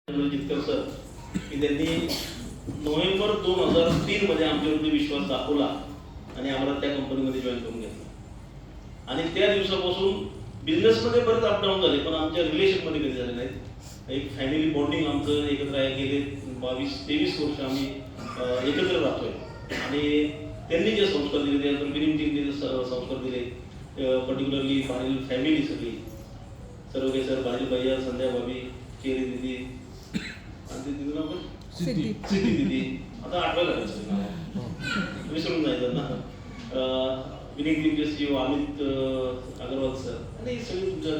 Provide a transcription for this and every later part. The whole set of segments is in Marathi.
जितकर सर की त्यांनी नोव्हेंबर 2003 मध्ये आमच्यावरती विश्वास दाखवला आणि आम्हाला त्या कंपनीमध्ये जॉईन करून घेतलं आणि त्या दिवसापासून बिझनेसमध्ये बरेच अपडाऊन झाले पण आमच्या रिलेशनमध्ये कधी झाले नाहीत. एक फॅमिली बॉन्डिंग आमचं एकत्र आहे. गेले 22-23 वर्ष आम्ही एकत्र राहतोय आणि त्यांनी जे संस्कार दिले त्यानंतर विनिंग टीमने जे संस्कार दिले पर्टिक्युलरली बाहेरील फॅमिली सगळी सर्व काही सर बाहेरील भैया संध्या भाभी चेरी दिदी आणि ते दिदी नाव सिद्धी दिदी आता आठवायला लागेल विसरून जायचं ना. विनिंग टीमचे CEO अमित अग्रवाल सर आणि सगळे तुमच्या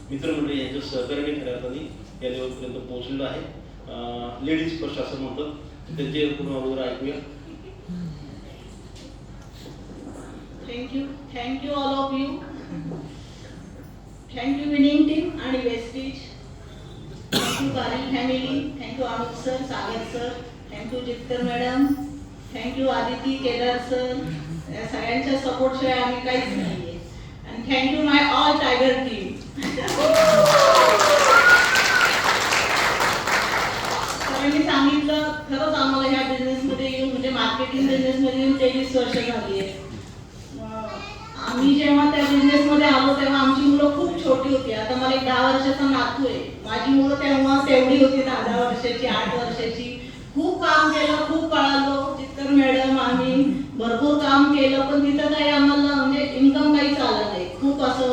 मित्रमंडळी यांच्या सहकार्याने खऱ्या अर्थाने या लेवलपर्यंत पोहोचलेलं आहे. लेडीज फर्स्ट असं म्हणतात त्यांचे पूर्ण अगोदर ऐकूया. Thank you all of you. Thank you winning team आणि वेस्टेज. थँक्यू बारिल family. Thank you Amit sir, Sagar sir. Thank you Jitkar madam. Thank you Aditi Kedar sir. या सगळ्यांच्या सपोर्ट शिवाय आम्ही काहीच नाहीये. आणि thank you my all tiger team. सरांनी सांगितलं खरंच आम्हाला ह्या बिझनेस मध्ये येऊन म्हणजे मार्केटिंग बिझनेस मध्ये येऊन 23 वर्ष झाली आहे. आम्ही जेव्हा त्या बिझनेस मध्ये आलो तेव्हा आमची मुलं खूप छोटी होती. आता मला एक 10 वर्षाचा नातू आहे. माझी मुलं तेव्हा तेवढी होती 10 वर्षाची 8 वर्षाची. खूप काम केलं, खूप पळालो. जितकर मॅडम आम्ही भरपूर काम केलं पण तिथं काही आम्हाला म्हणजे इन्कम काहीच आलं नाही. खूप असं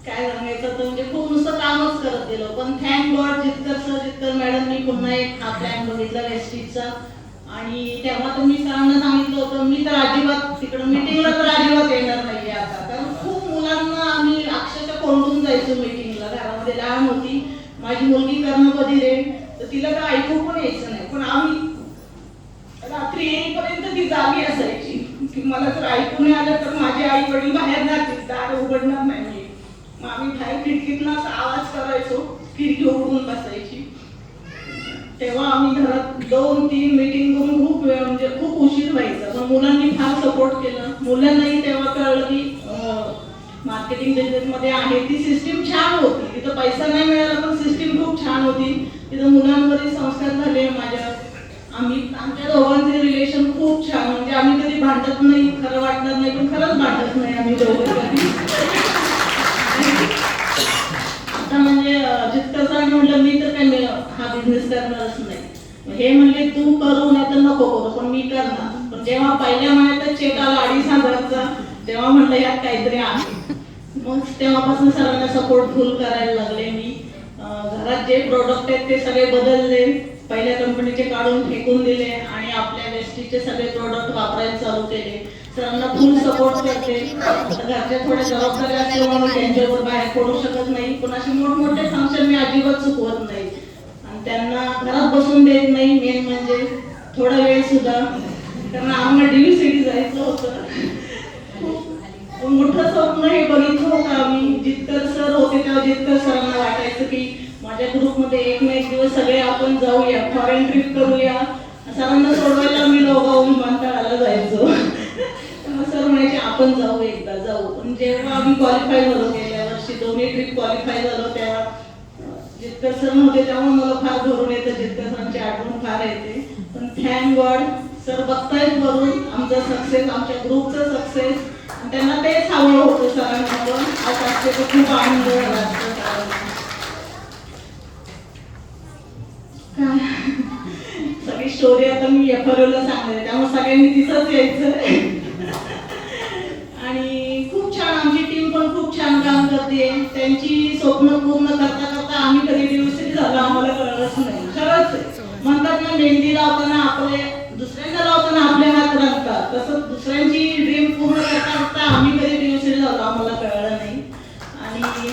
काय सांगायचं तर म्हणजे खूप नुसतं कामच करत गेलो. पण थँक गॉड जितकर सर जितकर मॅडमनी पुन्हा एक हा प्लॅन बघितला वेस्टीजचा. आणि तेव्हा तर मी सरांना सांगितलं होतं मी तर अजिबात तिकडं मीटिंगला तर अजिबात येणार नाहीये आता. कारण खूप मुलांना आम्ही अक्षरशः कोंडून जायचो मीटिंगला. घरामध्ये लहान होती माझी मुलगी कर्णबधिर तर तिला तर ऐकू पण यायचं नाही. पण आम्ही रात्री येईपर्यंत ती जागी असायची की मला जर ऐकू नाही आलं तर माझे आई वडील बाहेर जातील, दार उघडणार नाही. मग आम्ही बाहेर खिडकीतनं असा आवाज करायचो, खिडकी उघडून बसायची. तेव्हा आम्ही घरात 2-3 मीटिंग करून खूप वेळ म्हणजे खूप उशीर व्हायचा. पण मुलांनी फार सपोर्ट केला. मुलांनाही तेव्हा कळलं की मार्केटिंग बिझनेस मध्ये आहे ती सिस्टीम छान होती. तिथं पैसा नाही मिळाला पण सिस्टीम खूप छान होती. तिथं मुलांवरही संस्कार झाले माझ्या. आमच्या दोघांचे रिलेशन खूप छान म्हणजे आम्ही कधी भांडत नाही. खरं वाटणार नाही पण खरंच भांडत नाही आम्ही दोघं कधी. आता म्हणजे जितकं सर म्हटलं मी तर काय हा बिझनेस करणारच नाही. हे म्हणले तू करू नाही तर नको करू पण मी करणार. पण जेव्हा पहिल्या महिन्यात चेक आला 2,500चा तेव्हा म्हटलं यात काहीतरी आहे. मग तेव्हापासून सरांना सपोर्ट फुल करायला लागले मी. घरात जे प्रोडक्ट आहेत ते सगळे बदलले. पहिल्या कंपनीचे काढून फेकून दिले आणि आपल्या वेस्टीजचे सगळे प्रोडक्ट वापरायला चालू केले. सरांना फुल सपोर्ट करते. घरच्या थोड्या जबाबदाऱ्या असल्यामुळे मी त्यांच्यावर बाहेर पडू शकत नाही. पण असे मोठमोठे फंक्शन मी अजिबात चुकवत नाही आणि त्यांना घरात बसून देत नाही. मेन म्हणजे थोडा वेळ सुद्धा कारण आम्हाला DVCD जायचं होतं. खूप मोठं स्वप्न हे बघितलं होतं आम्ही. जितकर सर होते तेव्हा जितकर सरांना वाटायचं की माझ्या ग्रुपमध्ये एक ना एक दिवस सगळे आपण जाऊया, फॉरेन ट्रिप करूया. सरांना सोडवायला मी लोगावून विमानतळाला जायचो. सर म्हणायचे आपण जाऊ एकदा जाऊ. पण जेव्हा आम्ही क्वालिफाय झालो गेल्या वर्षी दोन्ही ट्रिप क्वालिफाय झालो तेव्हा जितकर सर होते तेव्हा मला फार भरून येतं. जितकर सरांची आठवण फार येते. पण थँक गॉड सर बघतायत वरून आमचा सक्सेस आमच्या ग्रुपचा सक्सेस. त्यांना तेच हवं होतं सरांना पण आज असते तर खूप आनंद झाला. सगळी स्टोरी आता मी FROला सांगते त्यामुळे सगळ्यांनी तिथंच यायचं. आणि खूप छान आमची टीम पण खूप छान काम करते. त्यांची स्वप्न पूर्ण करता करता आम्ही कधी DVCD झालो आम्हाला कळलंच नाही. खरंच म्हणतात ना मेहंदी लावताना आपले दुसऱ्यांना लावताना आपले हात रंगतात तसं दुसऱ्यांची ड्रीम पूर्ण करता करता आम्ही कधी DVCD झालो आम्हाला कळलं नाही. आणि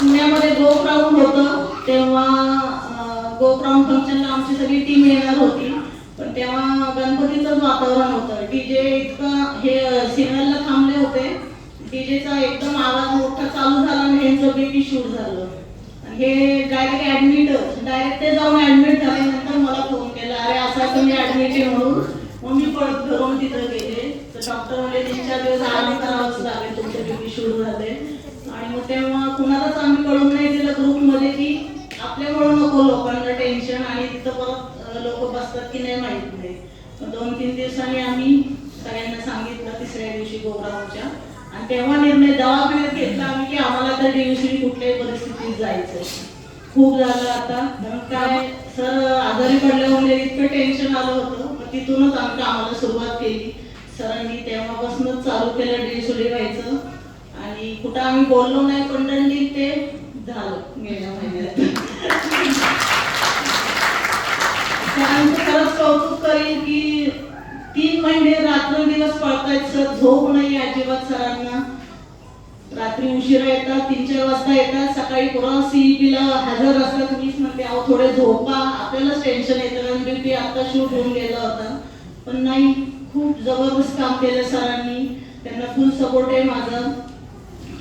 पुण्यामध्ये गोप्राऊंड होतं तेव्हा गोप्राऊंड फंक्शनला आमची सगळी टीम येणार होती. पण तेव्हा गणपतीचंच वातावरण होतं. DJ इतकं हे सिग्नलला थांबले होते. DJचा एकदम आवाज मोठा चालू झाला आणि ह्यांचं बेबी शूट झालं. हे डायरेक्ट ते जाऊन ऍडमिट झाल्यानंतर मला फोन केला अरे असं तुम्ही ऍडमिट आहे म्हणून. मग मी परत घरून तिथं गेले तर डॉक्टर म्हणले 3-4 दिवस आराम करावाच लागेल तुमचे बेबी शूट झाले. आणि मग तेव्हा कुणालाच आम्ही कळून नाही दिलं ग्रुपमध्ये की आपल्यामुळं नको लोकांना टेन्शन आणि तिथं परत लोक बसतात की नाही माहित नाही. 2-3 दिवसांनी आम्ही सगळ्यांना सांगितलं तिसऱ्या दिवशी गोरावच्या, आणि तेव्हा निर्णय दवाखान्यात घेतला आम्ही की आम्हाला तर डिव्हिजन कुठल्याही परिस्थितीत जायचं. खूप झालं आता. मग काय सर आजारी पडल्यामुळे इतकं टेन्शन आलं होतं. मग तिथूनच आम्ही कामाला सुरुवात केली. सरांनी तेव्हापासूनच चालू केलं डिव्हिजन व्हायचं, आणि कुठं आम्ही बोललो नाही पण दंडी ते झालं गेल्या महिन्यात. सरांचं खरंच कौतुक करेन की 3 महिने रात्रंदिवस पळतायत सर. झोप नाही अजिबात सरांना. रात्री उशिरा येतात, 3-4 वाजता येतात, सकाळी पुन्हा CEP ला हजर असतात. मीच म्हणते अहो थोडे झोपा, आपल्यालाच टेन्शन येतं कारण BP आता शूट होऊन गेला होता. पण नाही, खूप जबरदस्त काम केलं सरांनी. त्यांना फुल सपोर्ट आहे माझा.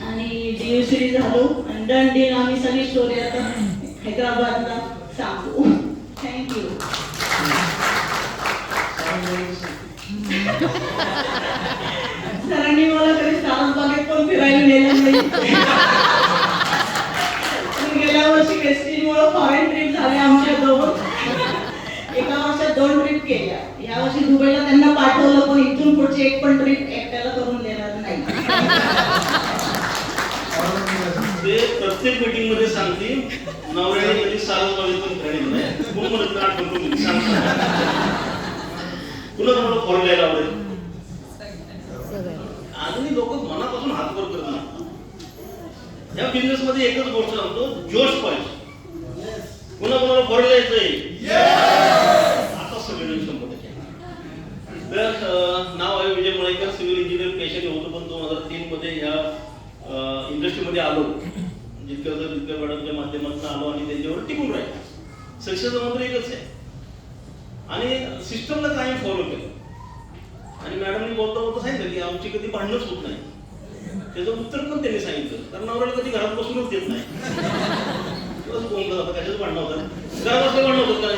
आणि DUCD झालो आणि दंडी आम्ही सगळी स्टोरी आता हैदराबादला सांगू. थँक्यू. सरांनी मला कधी सारसबागेत पण फिरायला नेलं नाही. गेल्या वर्षी वेस्टिंगमुळे फॉरेन ट्रिप झाल्या आमच्या दोघं. एका वर्षात 2 ट्रिप केल्या. या वर्षी दुबईला त्यांना पाठवलं, पण इथून पुढची एक पण ट्रिप एकट्याला करून देणार नाही. ते प्रत्येक मीटिंग मध्ये सांगते नवऱ्याने कधी सारसबागेत पण फिरायला नाही. म्हणून म्हणत नाही आठवण सांगतो. पुन्हा तुम्हाला फॉरेन यायला आवडेल. अजूनही लोक मनापासून हात वर करत नाही. या बिझनेस मध्ये एकच गोष्ट सांगतो, जोश पाहिजे. पुन्हा कोणाला फॉरेन यायचंय आता सगळे 100%. तर नाव आहे विजय मळेकर, सिव्हिल इंजिनियर पेशाने होतो, पण 2003 मध्ये या इंडस्ट्रीमध्ये आलो. जितक्या मॅडमच्या माध्यमातून आलो आणि त्यांच्यावर टिकून राहिलो. सक्सेस मंत्र एकच आहे आणि सिस्टमला काही फॉलो केलं. आणि मॅडमनी बोलता सांगितलं की आमची कधी भांडणच होत नाही. त्याचं उत्तर पण त्यांनी सांगितलं, कारण नवऱ्याला कधी घरात बसूनच देत नाही. कोण आता कशाच भांडणं होतात, घरात असं भांडणं होतं काय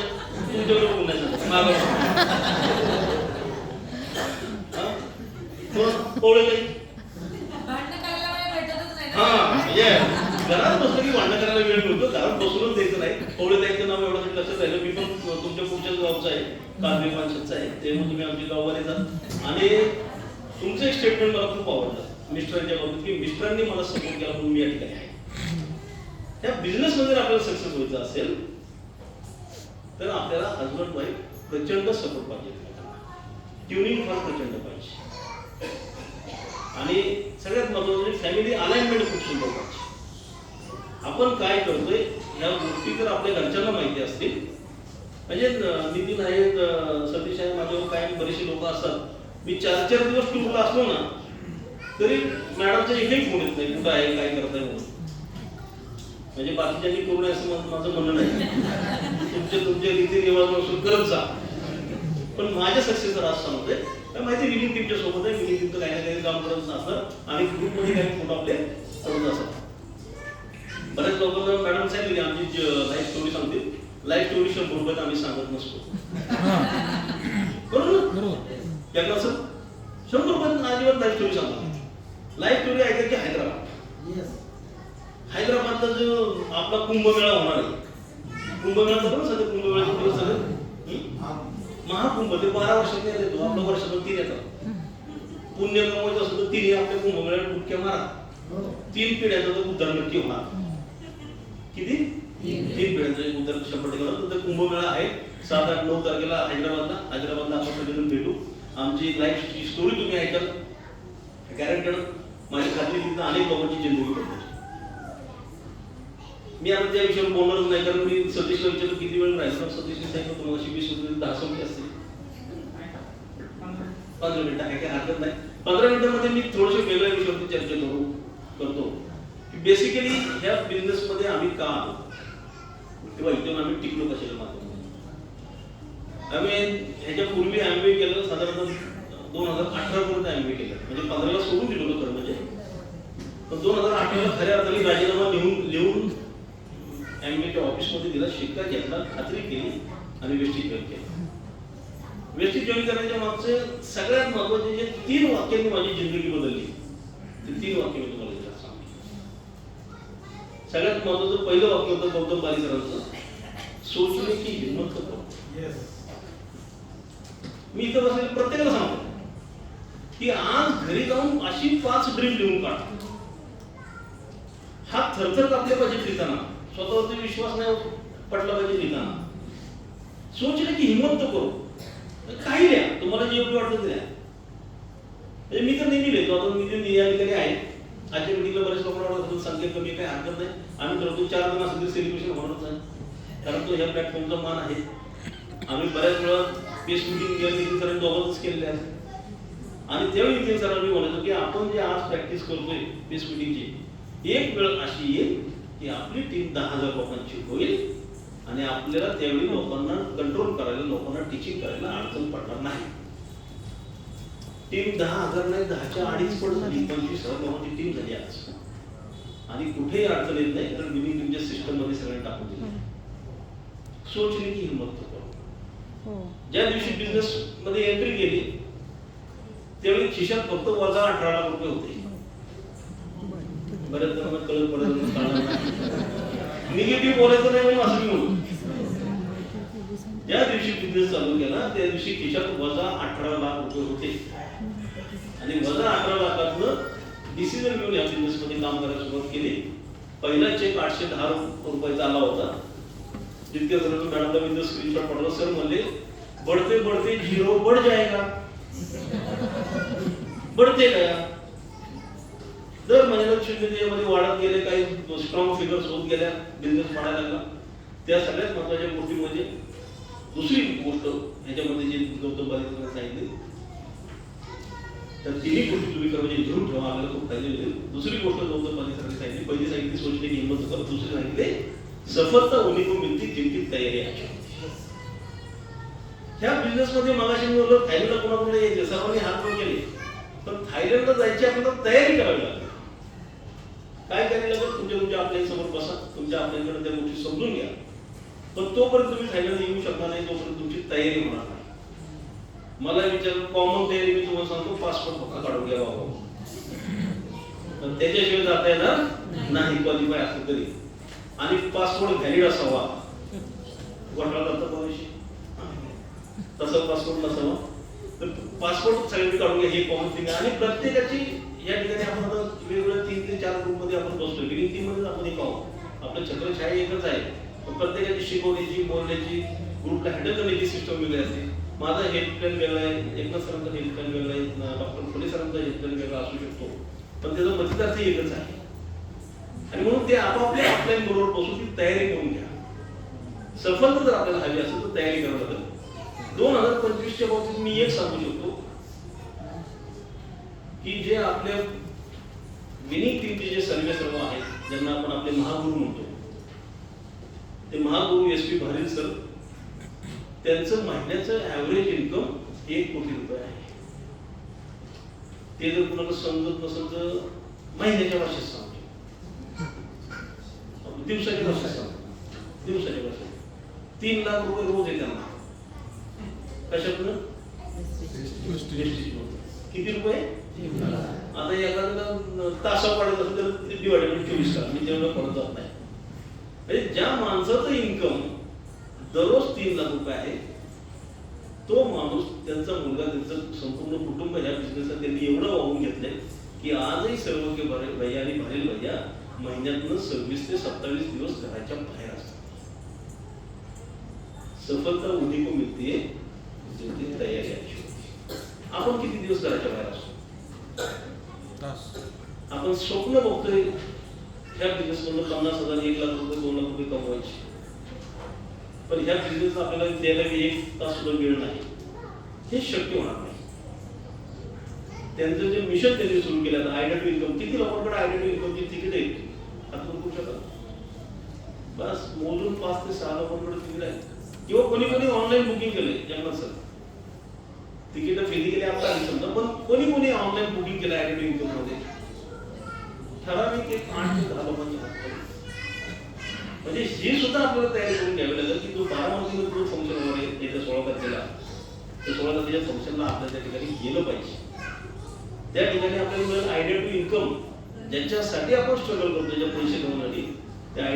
तुमच्याकडे बघून नाही पोळे काही घरात बसलं की भांडण करायला वेळ मिळतो. घरात बसूनच द्यायचं नाही. पोळे द्यायचं नाव एवढं लक्षात राहिलं. मी पण तुमच्या पुढच्याच गावचं आहे, काजळी माणसाचं आहे. ते मग तुम्ही आमची गाववाले जात. आणि तुमचं एक स्टेटमेंट मला खूप आवडलं मिस्टरांच्या बाबतीत, की मिस्टरांनी मला सपोर्ट केला म्हणून मी या ठिकाणी आहे. त्या बिझनेस मध्ये आपल्याला सक्सेस व्हायचं असेल तर आपल्याला हजबंड वाईफ प्रचंड सपोर्ट पाहिजे. ट्युनिंग फार प्रचंड पाहिजे. आणि सगळ्यात महत्त्वाचं फॅमिली अलाइनमेंट खूप सुंदर पाहिजे. आपण काय करतोय या गोष्टी तर आपल्या घरच्यांना माहिती असतील. म्हणजे नितीन आहेत, सतीश आहे, माझ्यावर काय बरेचसे लोक असतात. मी 4-4 दिवस टूरला असलो ना तरी मॅडमचा एकही फोन येत नाही कुठं आहे काय करताय म्हणून. म्हणजे बाकीच्यांनी करू नये असं माझं म्हणणं नाही. तुमच्या रीती रिवाज करत जा. पण माझ्या सक्सेसचा राज सांगतोय काय माहिती, विनिंग टीमच्या सोबत आहे. विनिंग टीमचं काही ना काही काम करत असतं आणि ग्रुपमध्ये काही फोटो आपले करत असतात. बऱ्याच लोकांना मॅडम सांगितली आमची लाईफ स्टोरी सांगते. लाईफ स्टोरी 100 रुपयात आम्ही सांगत नसतो. बरोबर ना सर, 100 रुपयात अजिबात लाईफ स्टोरी सांगतो. लाईफ स्टोरी ऐकायची हैदराबादला जो आपला कुंभमेळा होणार आहे. कुंभमेळा बरोबर सध्या कुंभमेळ्याचे दिवस झाले. महाकुंभ ते 12 वर्षात येतो. आपल्या वर्षातून 3 येतात. पुण्य कमवायचं असं तर 3 आपल्या कुंभमेळ्यात डुबक्या मारा. 3 पिढ्याचं तर उद्धार नक्की होणार. किती 3 पिढ्यांचं उद्धार 100% होणार. तर कुंभमेळा आहे 7-8-9 तारखेला हैदराबादला. आपण सगळेजण भेटू. आमची लाईफ स्टोरी तुम्ही ऐकाल. गॅरंटेड माझी खात्री तिथं अनेक लोकांची जिंदगी पडते. मी आता त्या विषयावर बोलणारच नाही, कारण मी सतीशला विचारलं किती वेळ राहिलं. सतीशने सांगितलं तुम्हाला 20 मिनिट 10 मिनिट असतील. 15 मिनिटं आहे, काही हरकत नाही. 15 मिनिटांमध्ये मी थोडंसं वेगळ्या विषयावरती चर्चा करतो की बेसिकली ह्या बिझनेसमध्ये आम्ही का आलो किंवा इथून आम्ही टिकलो कशाला माध्यमामध्ये. आम्ही ह्याच्यापूर्वी MBA केलं साधारणतः 2018 पर्यंत MBA केलं. म्हणजे 15ला सोडून दिलं होतं खरं म्हणजे. पण 2018ला खऱ्या अर्थाने राजीनामा लिहून MBAच्या ऑफिसमध्ये दिला, शिक्का घेतला, खात्री केली आणि वेस्टीज जॉईन केलं. वेस्टीज जॉईन करण्याच्या मागचे सगळ्यात महत्त्वाचे जे 3 वाक्यांनी माझी जिंदगी बदलली, ते 3 वाक्य मी तुम्हाला सांगतो. सगळ्यात महत्वाचं पहिलं वाक्य होतं गौतम पाली सरांचं, सोचणे की हिम्मत करो. मी इथं बसलेल्या प्रत्येकाला सांगतो की आज घरी जाऊन अशी 5 ड्रीम लिहून काढ. हा थरथर कापले पाहिजे लिहिताना, स्वतःवरती विश्वास नाही पडला पाहिजे लिहिताना. सोचणे की हिम्मत करो, काही लिहा, तुम्हाला जे योग्य वाटतं ते लिहा. मी तर नेहमी लिहितो. आता मी जे नियमाधिकारी आहे, आजच्या मीटिंगला बरेच लोकांना संख्या कमी, काही हरकत नाही. आम्ही ठरवतो 4 जण असेल सेलिब्रेशन होणारच आहे, कारण तो ह्या प्लॅटफॉर्मचा मान आहे. आम्ही बऱ्याच वेळा पेस मीटिंग नितीन सरांनी दोघांच केलेले आहे. आणि त्यावेळी नितीन सरांनी म्हणायचं की आपण जे आज प्रॅक्टिस करतोय पेस मीटिंगची, एक वेळ अशी येईल की आपली टीम 10,000 लोकांची होईल आणि आपल्याला त्यावेळी लोकांना कंट्रोल करायला, लोकांना टीचिंग करायला अडचण पडणार नाही. टीम 10,000 नाही, 10च्या 2.5 पट झाली, 25,000 लोकांची टीम झाली आज. आणि कुठेही अडचण येत नाही, कारण विनिंग टीमच्या सिस्टम मध्ये सगळ्यांना टाकून दिलं. सोचणे की हिम्मत करो. ज्या दिवशी बिझनेस मध्ये एंट्री केली त्यावेळी खिशात फक्त वजा 18 लाख रुपये होते. बऱ्याच जणांना कळत पडत निगेटिव्ह बोलायचं नाही म्हणून असं मी म्हणतो. ज्या दिवशी बिझनेस चालू केला त्या दिवशी खिशात वजा 18 लाख रुपये होते. आणि वजा 18 लाखातनं डिसिजन घेऊन या बिझनेस मध्ये काम करायला सुरुवात केली. पहिला चेक 810 रुपयाचा आला होता. जितक्या जणांना मॅडमला मी स्क्रीनशॉट पाठवला, सर म्हणले बढ़ते बढ़ते जीरो बढ़ जाएगा. बढ़ते गया, दर महिन्याला शून्य त्यामध्ये वाढत गेले, काही स्ट्रॉंग फिगर्स होत गेल्या, बिझनेस वाढायला लागला. त्या सगळ्यात महत्वाच्या गोष्टी म्हणजे दुसरी गोष्ट ह्याच्यामध्ये जी गौतम पालीकरांनी सांगितली, तर तिन्ही गोष्टी तुम्ही करा म्हणजे घेऊन ठेवा, आपल्याला खूप फायदे होतील. दुसरी गोष्ट गौतम पालीकरांनी सांगितली, पहिली सांगितली सोचणे की हिम्मत करो, दुसरी सांगितले सफलता होने को मिलती जिनकी तयारी आहे. ह्या बिझनेस मध्ये मगाशी मी बोललो थायलंडला कोणाकडे यायचे, सर्वांनी हात वर केले, पण थायलंडला जायची आपल्याला तयारी करावी लागते. काय करायला लागेल, तुमच्या आपल्या समोर बसा, तुमच्या आपल्याकडे त्या गोष्टी समजून घ्या. पण तोपर्यंत तुम्ही थायलंड येऊ शकणार नाही, तोपर्यंत तुमची तयारी होणार नाही. मला विचार कॉमन तयारी मी तुम्हाला सांगतो, पासपोर्ट पक्का काढून घ्या बाबा, पण त्याच्याशिवाय जाता येणार नाही क्वालिफाय असं तरी. आणि पासपोर्ट व्हॅलिड असावा, घोटाळा करता कोणाशी तसं पासपोर्ट नसावा. तर पासपोर्ट सगळ्यांनी काढून घ्या, हे कॉमन थिंग आहे. आणि प्रत्येकाची या ठिकाणी आपण आता वेगवेगळ्या 3 ते 4 ग्रुप मध्ये आपण बसतोय, विनिंग टीम मध्ये आपण एक आहोत, आपलं छत्रछाया एकच आहे, पण प्रत्येकाची शिकवण्याची, बोलण्याची, ग्रुपला हँडल करण्याची सिस्टम वेगळी असते. माझा हेल्थ प्लॅन वेगळा आहे, एकनाथ सरांचा हेल्थ प्लॅन वेगळा आहे, डॉक्टर फुले सरांचा हेल्थ प्लॅन वेगळा असू शकतो, पण त्याचा मतितार्थ एकच आहे. आणि म्हणून ते आपापल्या ऑफलाईन बरोबर बसून ती तयारी करून घ्या. सफलता जर आपल्याला हवी असेल तर तयारी करावी लागेल. 2025च्या बाबतीत मी एक सांगू शकतो की जे आपल्या विनिंग टीमचे जे सर्व आहेत, ज्यांना आपण आपले महागुरु म्हणतो, ते महागुरु SP भारील सर, त्यांचं महिन्याचं ऍव्हरेज इन्कम 1 कोटी रुपये आहे. ते जर कुणाला समजत नसेल तर महिन्याच्या भाषेत सांगतो, दिवसाच्या भाषेत सांगतो, दिवसाच्या भाषेत 3 लाख रुपये रोज आहे त्यांना. कशातून? किती रुपये? आता एखाद्याला तासा पडत असेल तर डिवाइडेड बाय 24 तास, मी तेवढं पडत जात नाही. म्हणजे ज्या माणसाचं इन्कम दररोज 3 लाख रुपये आहे, तो माणूस, त्यांचा मुलगा, त्यांचं संपूर्ण कुटुंब या बिझनेसला त्यांनी एवढं वाहून घेतलंय की आजही सर्व भैया आणि भारील भैया महिन्यातून 26 ते 27 दिवस घराच्या बाहेर असतात. सफलता उन्हीं को मिळते जिनकी तयारी अच्छी होती. आपण किती दिवस घराच्या बाहेर असतो? आपण स्वप्न बघतोय ह्या बिझनेस मधून 50,000, 1 लाख रुपये, 2 लाख रुपये कमवायचे, पण ह्या बिझनेस आपल्याला द्यायला 1 तास सुद्धा वेळ नाही, हे शक्य होणार नाही. त्यांचं जे मिशन त्यांनी सुरू केलं आयडिया टू इन्कम, किती लोकांकडे आयडिया टू इन्कमची तिकीट आहे आपण बघू शकता, बस मोजून 5 ते 6 लोकांकडे तिकीट आहे. किंवा कोणी ऑनलाईन बुकिंग केलंय, जगन्नाथ सर तिकीट फिजिकली आपला समजा, पण कोणी ऑनलाईन बुकिंग केलं आयडिया टू इन्कम मध्ये ठराविक 8 ते 10 लोकांची हात. म्हणजे ही सुद्धा आपल्याला तयारी करून घ्यावी लागेल की तो 12 मध्ये जो फंक्शन होणार आहे येत्या 16 तारखेला, त्या 16 तारखेच्या फंक्शनला आपल्या त्या ठिकाणी गेलं पाहिजे. त्या ठिकाणी आपल्याला आयडिया टू इन्कम ज्याच्यासाठी आपण स्ट्रगल करतो, ज्या पैसे कमवण्यासाठी,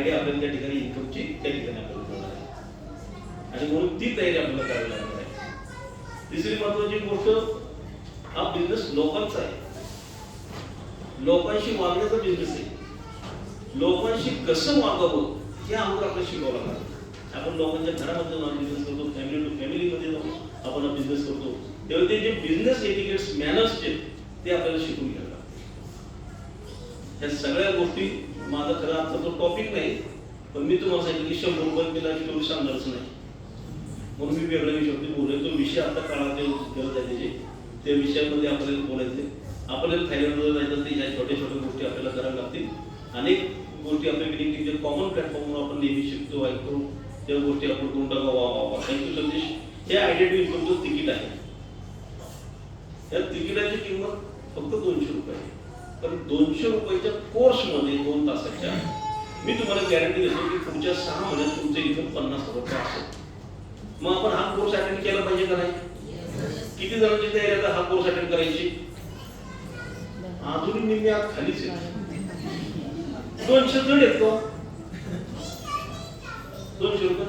आयडिया आपल्याला त्या ठिकाणी इन्कमची त्या ठिकाणी आपल्याला मिळणार आहे आणि म्हणून ती तयारी आपल्याला करावी लागणार आहे. तिसरी महत्वाची गोष्ट, हा बिझनेस लोकांचा आहे, लोकांशी वागण्याचा बिझनेस आहे. लोकांशी कसं वागावं हे आम्हाला आपल्याला शिकवावं लागणार. आपण लोकांच्या घरामध्ये जाऊन बिझनेस करतो, फॅमिली टू फॅमिलीमध्ये जाऊन आपण हा बिझनेस करतो, तेव्हा ते जे बिझनेस एटिकेट्स मॅनर्स ते आपल्याला शिकून घ्यायला लागतात. या सगळ्या गोष्टी माझा खरं आजचा तो टॉपिक नाही, पण मी तुम्हाला सांगितलं की 100 रुपये केला की तेवढी सांगणारच नाही, म्हणून मी वेगळ्या विषयावरती बोलतोय. तो विषय आता काळात गरज आहे त्याची, त्या विषयामध्ये आपल्याला बोलायचे. आपल्याला थायलंडमध्ये जायचं ते ह्या छोट्या छोट्या गोष्टी आपल्याला कराव्या लागतील. अनेक गोष्टी आपल्या मिनिंग जे कॉमन प्लॅटफॉर्मवर आपण नेहमी शिकतो ऐकतो त्या गोष्टी आपण करून टाकावा. थँक्यू सतीश. हे आयडेंटिटी इन्कमचं तिकीट आहे. या तिकिटाची किंमत फक्त 200 रुपये आहे. पण 200 रुपयाच्या कोर्समध्ये 2 तासाच्या मी तुम्हाला गॅरंटी देतो की पुढच्या 6 महिन्यात तुमचं इन्कम 50,000 रुपये असेल. मग आपण हा कोर्स अटेंड केला पाहिजे का नाही? किती जणांची तयारी आता हा कोर्स अटेंड करायची? अजून मी आज खालीच आहे. 200 जण आहेत का? 200 रुपये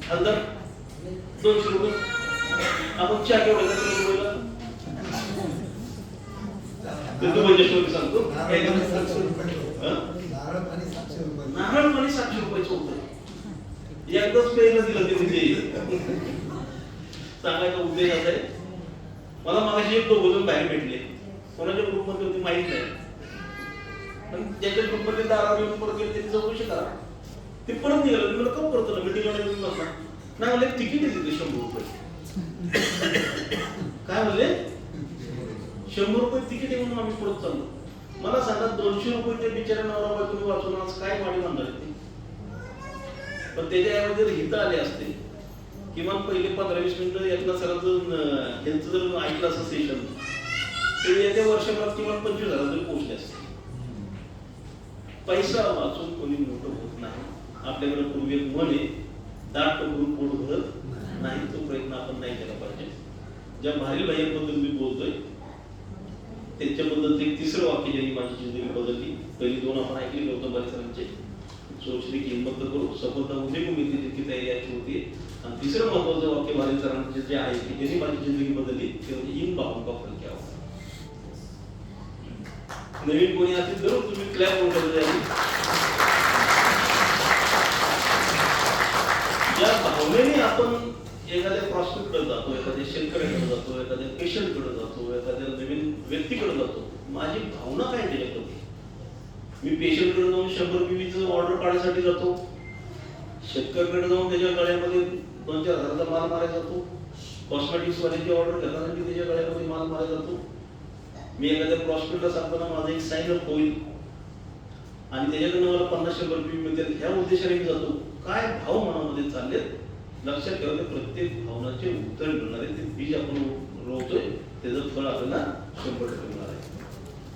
1000 200 रुपये. आपण चहा केवढा रुपयाला तू म्हणजे सांगतो नारळ पाणी 700 रुपयाचं होतं. एकदाच प्यायला दिलं ते म्हणजे सांगायचा उद्देश असा आहे. मला मागाशी एक 2 जण बाहेर भेटले, कोणाच्या ग्रुपमध्ये होते माहित नाही, पण ज्याच्या ग्रुपमध्ये दारावर येऊन परत गेले त्यांनी चौकशी करा. ते परत निघालं. मी का परत मिटिंगला येऊन बसला नाही म्हणले तिकीट आहे तिथे 100 रुपये. काय म्हणले 100 रुपये तिकीट आहे म्हणून आम्ही परत चाललो. मला सांगा 200 रुपये ते बिचाऱ्या नवरा बायकोनी वाचून आज काय वाढी बांधणार ते? पण त्याच्याऐवजी जर हित आले असते किमान पहिले 15-20 मिनिटं एकदा सरांचं त्यांचं जर ऐकलं असं सेशन तर येत्या वर्षभरात किमान 25,000 तरी पोहोचले असते. पैसा वाचून कोणी मोठं होत नाही. आपल्याकडे पूर्वी एक म्हण आहे, दाट करून पोट भरत नाही. तो प्रयत्न आपण नाही केला पाहिजे. ज्या भारी भाईबद्दल मी बोलतोय त्यांच्याबद्दल एक तिसरं वाक्य ज्यांनी माझी जिंदगी बदलली. पहिली 2 आपण ऐकली गौतम बारी सरांचे, सोचली की हिंमत करू सफलता उद्या मिळते जितकी तयारी याची होती. आणि तिसरं महत्वाचं वाक्य भारी सरांचे जे आहे की त्यांनी माझी जिंदगी बदलली ते म्हणजे इन बाहून का फरक यावं. नवीन कोणी असेल जरूर तुम्ही क्लॅप करून ठेवले. ज्या भावनेने आपण एखाद्या प्रॉस्पेक्टकडे जातो, एखाद्या शेतकऱ्याकडे जातो, एखाद्या पेशंटकडे जातो, एखाद्या नवीन व्यक्तीकडे जातो, माझी भावना काय त्याच्याकडे? मी पेशंटकडे जाऊन 100 PVचं ऑर्डर काढण्यासाठी जातो, शेतकऱ्याकडे जाऊन त्याच्या गळ्यामध्ये 2-4 हजाराचा माल मारायला जातो, कॉस्मेटिक्स वाल्याची ऑर्डर घेताना मी त्याच्या गळ्यामध्ये माल मारायला जातो. मी एखाद्या प्रॉस्पेक्टला सांगताना माझा एक साइन अप होईल आणि त्याच्याकडनं मला 50-100 PV मिळतील ह्या उद्देशाने मी जातो. काय भाव मनामध्ये चाललेत लक्षात ठेवा. ते प्रत्येक भावनाचे उत्तर मिळणार आहे. ते बीज आपण रोवतोय त्याचं फळ आपल्याला 100% मिळणार आहे.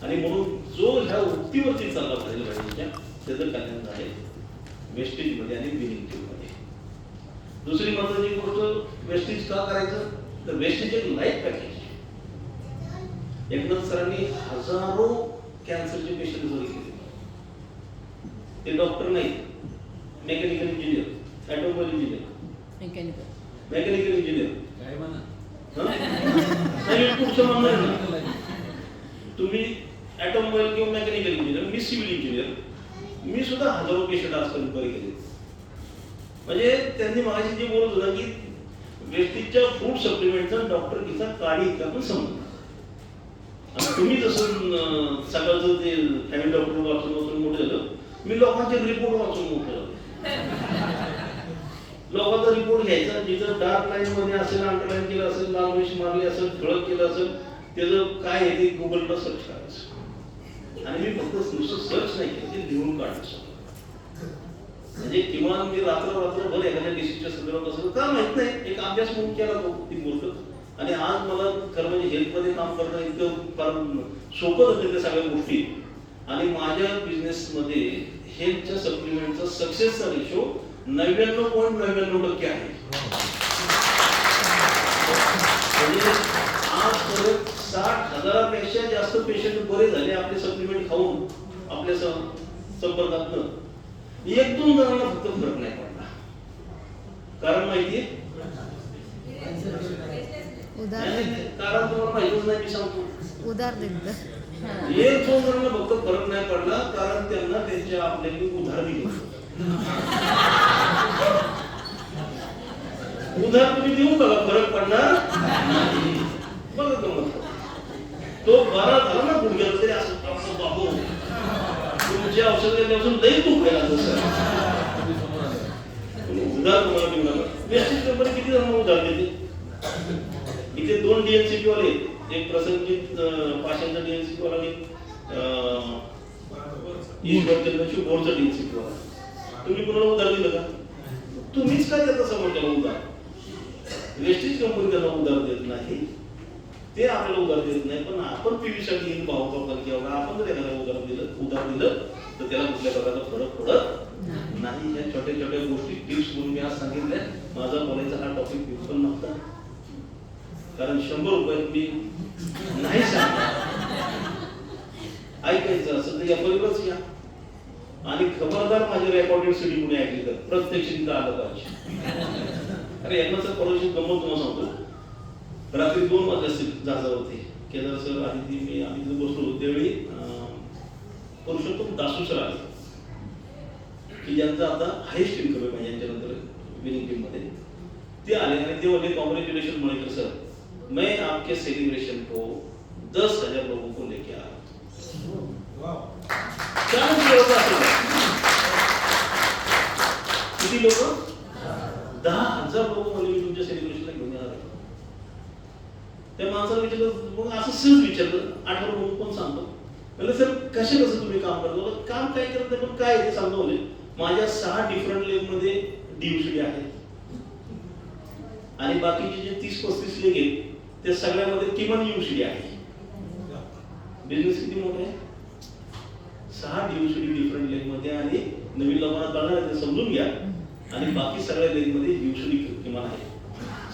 आणि म्हणून जो ह्या वृत्तीवरती चालला पाहिजे त्याचं कल्याण आहे वेस्टेज मध्ये आणि बिलिंग मध्ये. दुसरी महत्वाची गोष्ट वेस्टेज का करायचं तर वेस्टेज एक लाईफ पॅकेज. एकनाथ सरांनी हजारो कॅन्सरचे पेशंट बरे केले. ते डॉक्टर नाही, mechanical engineer, automobile engineer, mechanical engineer. तुम्ही ऑटोमोबाईल किंवा मेकॅनिकल इंजिनियर, मी सिव्हिल इंजिनियर, मी सुद्धा हजारो पेशंट आजपर्यंत बरे केले. म्हणजे त्यांनी माझी जे बोलत होता की वेस्टेजच्या फूड सप्लिमेंटचा डॉक्टर किचा काळी इतका पण समजला. आणि तुम्ही जसं सकाळचं ते फॅमिली डॉक्टर वाचून वाचून मोठं झालं, मी लोकांचे रिपोर्ट वाचून मोठं झालं. लोकांचा रिपोर्ट घ्यायचा, जिथं डार्क लाईन मध्ये असेल, अंडरलाईन केलं असेल, लाल वेश मारली असेल, ठळक केलं असेल, त्याचं काय आहे ते गुगलला सर्च करायचं. आणि मी फक्त नुसतं सर्च नाही केलं, ते लिहून काढायचं. म्हणजे किमान मी रात्रभर एखाद्या डिसीजच्या संदर्भात असं का माहित नाही एक अभ्यास म्हणून केला तो ती गोष्ट. आणि आज मला खरं म्हणजे हेल्थमध्ये काम करणं इतकं फार सोपं झालं त्या सगळ्या गोष्टी. आणि माझ्या बिझनेसमध्ये हेल्थच्या सप्लिमेंटचा सक्सेसचा रेशो 99.99% आहे. म्हणजे आजपर्यंत 60,000पेक्षा जास्त पेशंट बरे झाले आपले सप्लिमेंट खाऊन आपल्या संपर्कातनं. एक दोन जणांना फक्त फरक नाही पडला. कारण माहितीये कारण तुम्हाला माहितीच नाही, मी सांगतो उदाहरण एक दोन जणांना फक्त फरक नाही पडला कारण त्यांना त्यांच्या आपल्याला उधार दिलं. उधार तुम्ही देऊन बघा, फरक पडणार नाही. बघा गमत तो बरा झाला ना गुडघ्याला तरी असं बाबू तुमच्या औषध घेतल्यापासून लई दुखायला लागलं सर. उधार तुम्हाला देऊ नका. वेस्टेज कंपनी किती जणांना उधार देते? इथे 2 DNCP वाले, एक प्रसंगित पाषाणचा DNCP वाला, ईश्वर चंद्रशू बोरचा DNCP वाला. तुम्ही कोणाला उधार दिलं का? तुम्हीच का देता समोरच्याला उधार? वेस्टेज कंपनी त्यांना उधार देत नाही, ते आपल्याला उधार देत नाही. पण आपण पीव्हीसाठी येऊन भाव करतात किंवा आपण जर एखाद्या उधार दिलं तर त्याला कुठल्या प्रकारचा फरक पडत नाही. या छोट्या छोट्या गोष्टी टिप्स म्हणून मी आज सांगितल्या. माझा बोलायचा हा टॉपिक बिलकुल नव्हता, कारण 100 रुपयात मी नाही सांगणार. ऐकायचं असं तर या बरोबरच या, आणि खबरदार माझी रेकॉर्डेड सीडी कुणी ऐकली तर प्रत्यक्ष तिथं आलं पाहिजे. अरे यांना सर परवाची गंमत तुम्हाला सांगतो. रात्री 2 वाजता जहाजा होते. केदार सर आधी मी आम्ही तिथे बसलो त्यावेळी पुरुषोत्तम दासू सर आले की ज्यांचा आता हायेस्ट इन्कम आहे म्हणजे यांच्यानंतर विनिंग टीम मध्ये. ते आले आणि ते बोलले कॉंग्रॅच्युलेशन मणिकर सर, मैं आपके सेलिब्रेशन को 10,000 लोगों को लेके आ रहा हूं. किती लोक? 10,000 लोक म्हणजे मी तुमच्या सेलिब्रेशनला घेऊन येणार आहे. त्या माणसाला विचारलं, मग असं सहज विचारलं, 8 लोक कोण सांगतो? म्हणजे सर कसं तुम्ही काम करतो? काम काय करत नाही, पण काय ते सांगतो. म्हणजे माझ्या 6 डिफरंट लेग मध्ये DUCD आहेत आणि बाकीचे जे 30-35 लेग आहेत त्या सगळ्यामध्ये किमान UCD आहे. बिझनेस किती मोठा आहे? 6 DUCD डिफरंट लेग मध्ये आणि नवीन लोकांना कळणार आहे ते समजून घ्या. आणि बाकी सगळ्या लेग मध्ये UCD किमान आहे.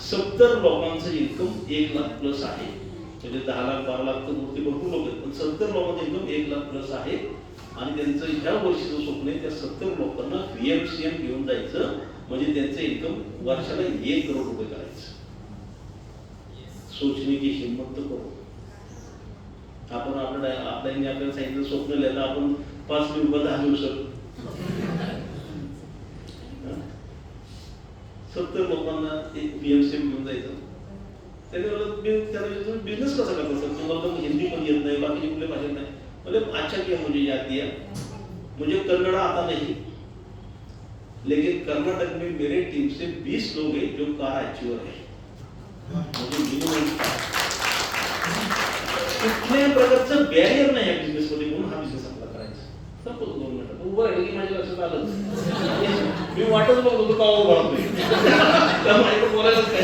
70 लोकांचं इन्कम 1 लाख प्लस आहे. म्हणजे 10 लाख 12 लाख तर मूर्ती भरपूर लोक आहेत, पण 70 लोकांचं इन्कम 1 लाख प्लस आहे. आणि त्यांचं ह्या वर्षीचं स्वप्न आहे त्या 70 लोकांना VMCM घेऊन जायचं, म्हणजे त्यांचं इन्कम वर्षाला 1 करोड रुपये करायचं. सोचणे की हिम्मत तर करू. आपण आपल्याला सांगितलं स्वप्न लिहायला आपण 5 दिवस 10 दिवस 70 लोकांना एक VMCM घेऊन जायचं. त्याला बिझनेस कसा करता सर? तुम्हाला तर हिंदी पण येत नाही, बाकी कुठल्या भाषेत नाही. म्हणजे अच्छा क्या मुझे जाती है, मुझे कन्नड़ा आता नहीं, लेकिन कर्नाटक में मेरे टीम से 20 लोग हैं जो कार अचीवर है. मुझे मिनिमम कुठल्याही प्रकारचं बॅरियर नाही या बिझनेस मध्ये, म्हणून हा बिझनेस आपला करायचा. सपोज 2 मिनिटं उभं राहिलं की माझ्या लक्षात आलं, मी वाटच बघत होतो का उभं त्यामुळे बोलायलाच काय.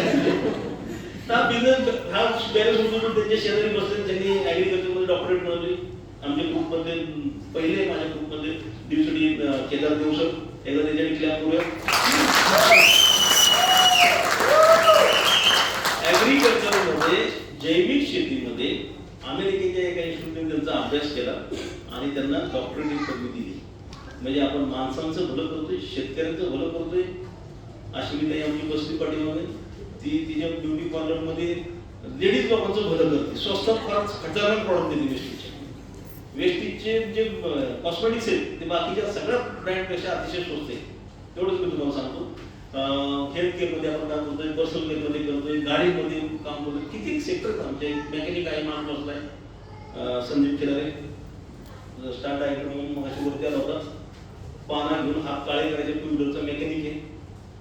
हा बिझनेस हा बॅरियर सोडून त्यांच्या शेजारी बसले, त्यांनी ऍग्रिकल्चर मध्ये डॉक्टरेट मिळवली. आमच्या ग्रुप मध्ये पहिले माझ्या ग्रुप मध्ये DUCD केदार देव सर, एकदा त्याच्याकडे क्लॅप करूया. ऍग्रिकल्चर मध्ये जैविक शेतीमध्ये अमेरिकेच्या एका इन्स्टिट्यूटने त्यांचा अभ्यास केला आणि त्यांना डॉक्टरेट पदवी दिली. म्हणजे आपण माणसांचं भलं करतोय, शेतकऱ्यांचं भलं करतोय. अश्विनी आमची बसली पाठीमागे, ती तिच्या ब्युटी पार्लर मध्ये लेडीज लोकांचं भलं करते. स्वस्तात फारच खतरनाक प्रॉडक्ट देते. वेस्टीजचे जे कॉस्मेटिक्स आहेत ते बाकीच्या सगळ्या ब्रँडपेक्षा अतिशय स्वस्त आहे. तेवढंच मी तुम्हाला सांगतो. हेल्थ केअरमध्ये आपण काम करतोय, पर्सनल केअरमध्ये करतोय, गाडीमध्ये काम करतोय. किती सेक्टर आमचे मेकॅनिक आहे, माणूस बसलाय संदीप खिलारे, स्टार्ट डायरेक्टर म्हणून मगाशी वरती आला होता. पाना घेऊन हात काळे करायचे 2 व्हीलरचा मेकॅनिक आहे.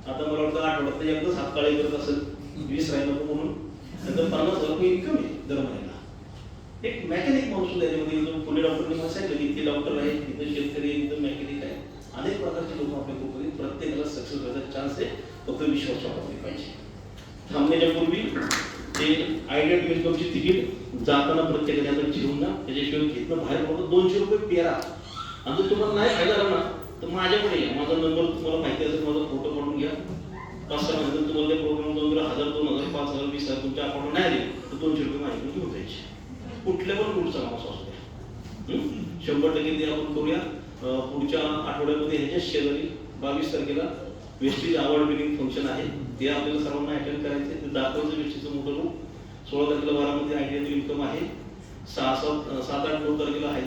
आता मला वाटतं आठवड्यात एकदाच हात काळे करत असेल, 20 राहिलं नको म्हणून. नंतर 50,000 रुपये इन्कम आहे दर महिन्याला. एक मेकॅनिक माणूस त्याच्यामध्ये पुणे डॉक्टरने मला सांगितलं की इथे डॉक्टर आहे, इथं शेतकरी आहे, इथं मेकॅनिक आहे. अनेक प्रकारचे लोक आपल्या ग्रुपमध्ये, प्रत्येकाला सक्सेस व्हायचा चान्स आहे. फक्त विश्वास वापरले पाहिजे. थांबण्याच्या पूर्वी ते आयडिया इन्कमची तिकीट जाताना प्रत्येकाने आता घेऊन ना, त्याच्याशिवाय घेतलं बाहेर पडतं. 200 रुपये पेरा. आणि जर तुम्हाला नाही फायदा झाला ना तर माझ्याकडे या, माझा नंबर तुम्हाला माहिती असेल, माझा फोटो काढून घ्या. 5-6 महिन्यात तुम्हाला त्या प्रोग्राम 1000, 2000, 5000, 20,000 तुमच्या अकाउंट नाही आले तर 200 रुपये माझ्याकडे घेऊन जायचे. कुठल्या पण रूटचा नाव असू द्या. 100% ते आपण करूया. पुढच्या आठवड्यामध्ये ह्याच्या शेजारी 22 तारखेला वेस्टीज अवॉर्ड विनिंग फंक्शन आहे. ते आपल्याला सर्वांना अटेंड करायचे. ते दाखवायचं वेस्टीजचं मोठं रूप. 16 तारखेला बारामती ITI इन्कम आहे. 7-8-9 तारखेला हैदराबाद